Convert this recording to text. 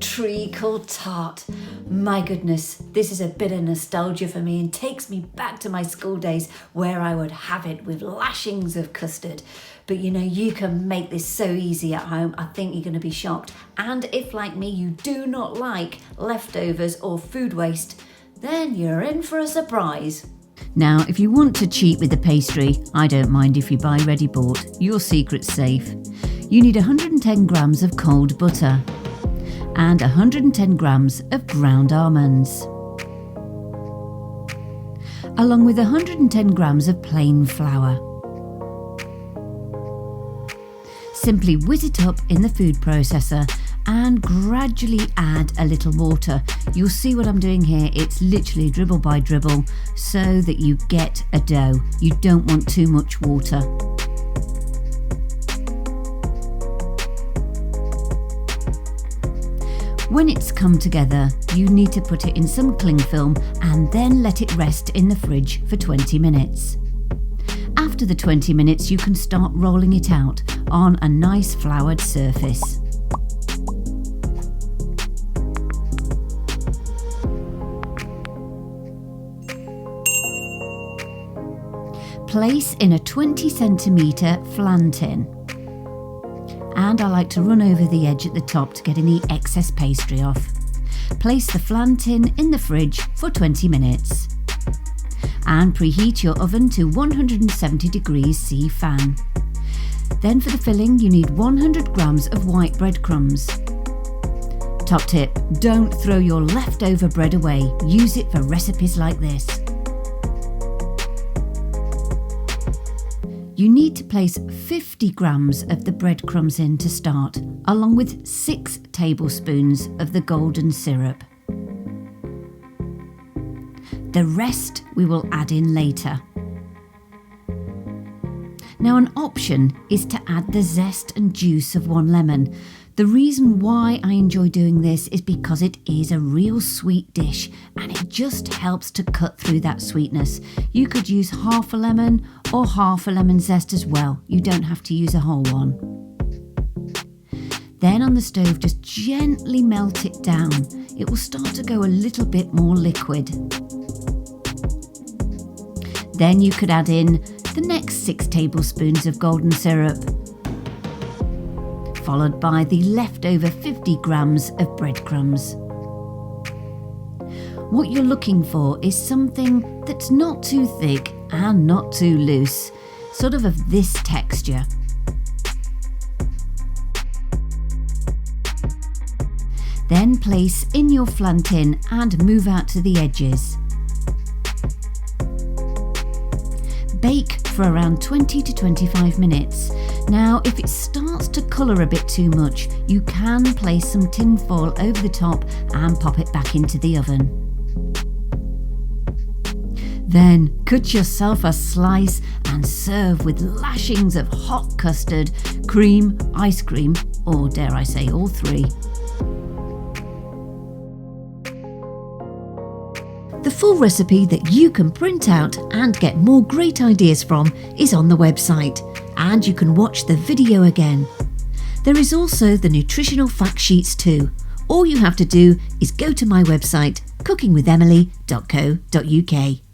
Treacle Tart. My goodness, this is a bit of nostalgia for me and takes me back to my school days where I would have it with lashings of custard. But you know, you can make this so easy at home. I think you're going to be shocked. And if, like me, you do not like leftovers or food waste, then you're in for a surprise. Now, if you want to cheat with the pastry, I don't mind if you buy ready bought. Your secret's safe. You need 110 grams of cold butter and 110 grams of ground almonds, along with 110 grams of plain flour. Simply whiz it up in the food processor and gradually add a little water. You'll see what I'm doing here. It's literally dribble by dribble so that you get a dough. You don't want too much water. When it's come together, you need to put it in some cling film and then let it rest in the fridge for 20 minutes. After the 20 minutes, you can start rolling it out on a nice floured surface. Place in a 20 centimetre flan tin. And I like to run over the edge at the top to get any excess pastry off. Place the flan tin in the fridge for 20 minutes. And preheat your oven to 170 degrees C fan. Then for the filling, you need 100 grams of white breadcrumbs. Top tip, don't throw your leftover bread away. Use it for recipes like this. You need to place 50 grams of the breadcrumbs in to start, along with 6 tablespoons of the golden syrup. The rest we will add in later. Now, an option is to add the zest and juice of 1 lemon. The reason why I enjoy doing this is because it is a real sweet dish and it just helps to cut through that sweetness. You could use half a lemon or half a lemon zest as well. You don't have to use a whole one. Then on the stove, just gently melt it down. It will start to go a little bit more liquid. Then you could add in the next 6 tablespoons of golden syrup, followed by the leftover 50 grams of breadcrumbs. What you're looking for is something that's not too thick and not too loose, sort of this texture. Then place in your flan tin and move out to the edges. Bake for around 20 to 25 minutes. Now, if it starts to colour a bit too much, you can place some tin foil over the top and pop it back into the oven. Then cut yourself a slice and serve with lashings of hot custard, cream, ice cream, or dare I say all 3. The full recipe that you can print out and get more great ideas from is on the website, and you can watch the video again. There is also the nutritional fact sheets too. All you have to do is go to my website, cookingwithemily.co.uk.